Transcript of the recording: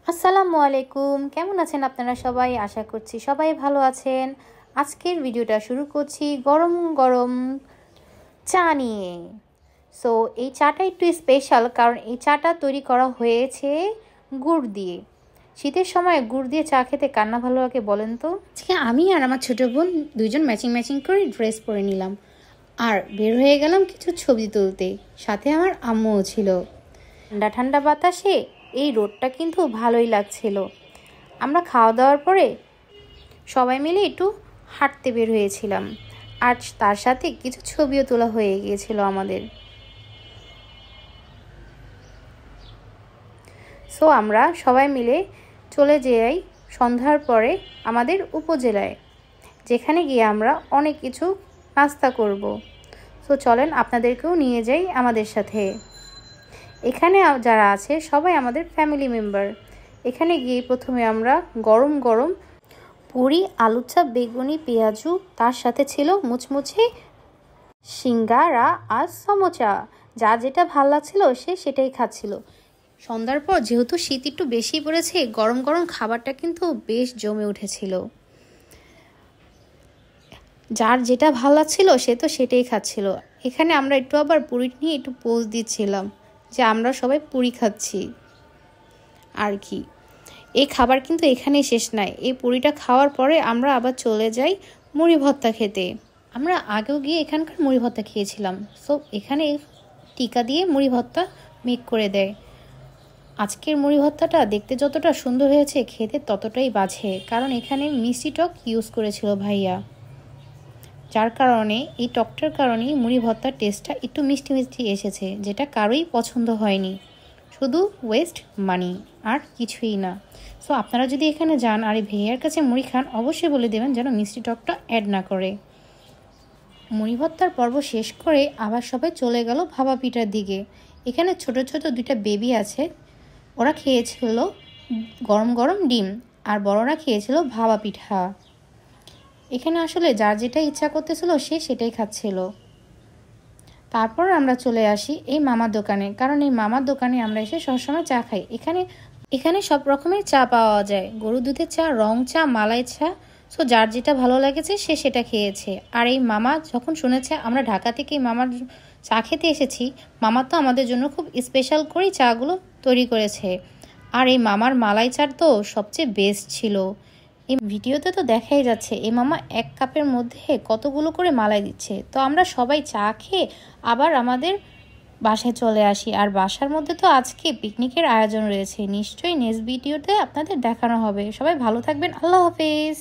আসসালামু আলাইকুম, কেমন আছেন আপনারা সবাই? আশা করছি সবাই ভালো আছেন। আজকের ভিডিওটা শুরু করছি গরম গরম চা নিয়ে। সো এই চাটা একটু স্পেশাল, কারণ এই চাটা তৈরি করা হয়েছে গুড় দিয়ে। শীতের সময় গুড় দিয়ে চা খেতে কার না ভালো লাগে বলেন তো? আজকে আমি আর আমার ছোটো বোন দুইজন ম্যাচিং করে ড্রেস পরে নিলাম আর বের হয়ে গেলাম কিছু ছবি তুলতে। সাথে আমার আম্মুও ছিল। ঠান্ডা ঠান্ডা বাতাসে এই রোদটা কিন্তু ভালোই লাগছিল। আমরা খাওয়া দাওয়ার পরে সবাই মিলে একটু হাঁটতে বের হয়েছিলাম, আর তার সাথে কিছু ছবিও তোলা হয়ে গিয়েছিল আমাদের। সো আমরা সবাই মিলে চলে যাই সন্ধ্যার পরে আমাদের উপজেলায়, যেখানে গিয়ে আমরা অনেক কিছু নাস্তা করব। সো চলেন আপনাদেরকেও নিয়ে যাই আমাদের সাথে। এখানে যারা আছে সবাই আমাদের ফ্যামিলি মেম্বার। এখানে গিয়ে প্রথমে আমরা গরম গরম পুরি, আলু চপ, বেগুনি, পেঁয়াজু, তার সাথে ছিল মুচমুচে সিঙ্গারা আর সমোচা। যা যেটা ভাল লাগছিল সে সেটাই খাচ্ছিল। সন্ধ্যার পর যেহেতু শীত একটু বেশি পড়েছে, গরম গরম খাবারটা কিন্তু বেশ জমে উঠেছিল। যার যেটা ভাল লাগছিল সে তো সেটাই খাচ্ছিল। এখানে আমরা একটু আবার পুরি নিয়ে একটু পোজ দিচ্ছিলাম যে আমরা সবাই পুরি খাচ্ছি আর কি। এই খাবার কিন্তু এখানেই শেষ নয়। এই পুরিটা খাওয়ার পরে আমরা আবার চলে যাই মুড়ি ভর্তা খেতে। আমরা আগেও গিয়ে এখানকার মুড়ি ভর্তা খেয়েছিলাম। সো এখানে টিকা দিয়ে মুড়ি ভর্তা মেক করে দেয়। আজকের মুড়ি ভর্তাটা দেখতে যতটা সুন্দর হয়েছে, খেতে ততটাই বাজে, কারণ এখানে মিষ্টি টক ইউজ করেছিল ভাইয়া। যার কারণে এই টকটার কারণেই মুড়ি ভর্তার টেস্টটা একটু মিষ্টি মিষ্টি এসেছে, যেটা কারোই পছন্দ হয়নি। শুধু ওয়েস্ট মানি, আর কিছুই না। সো আপনারা যদি এখানে যান আর এই ভাইয়ার কাছে মুড়ি খান, অবশ্যই বলে দেবেন যেন মিষ্টি টকটা অ্যাড না করে। মুড়ি ভর্তার পর্ব শেষ করে আবার সবাই চলে গেল ভাপা পিঠার দিকে। এখানে ছোট ছোট দুইটা বেবি আছে, ওরা খেয়েছিল গরম গরম ডিম, আর বড়রা খেয়েছিল ভাপা পিঠা। এখানে আসলে যার যেটা ইচ্ছা করতেছিল সে সেটাই খাচ্ছিল। তারপর আমরা চলে আসি এই মামার দোকানে, কারণ এই মামার দোকানে আমরা এসে সবসময় চা খাই। এখানে সব রকমের চা পাওয়া যায়, গরুর দুধের চা, রং চা, মালাই চা। সো যার যেটা ভালো লেগেছে সে সেটা খেয়েছে। আর এই মামা যখন শুনেছে আমরা ঢাকা থেকে এই মামার চা খেতে এসেছি, মামা তো আমাদের জন্য খুব স্পেশাল করেই চাগুলো তৈরি করেছে। আর এই মামার মালাই চা তো সবচেয়ে বেস্ট ছিল। এই ভিডিওতে তো দেখাই যাচ্ছে এই মামা এক কাপের মধ্যে কতগুলো করে মালাই দিচ্ছে। তো আমরা সবাই চা খেয়ে আবার আমাদের বাসায় চলে আসি। আর বাসার মধ্যে তো আজকে পিকনিকের আয়োজন রয়েছে, নিশ্চয়ই নেক্সট ভিডিওতে আপনাদের দেখানো হবে। সবাই ভালো থাকবেন, আল্লাহ হাফেজ।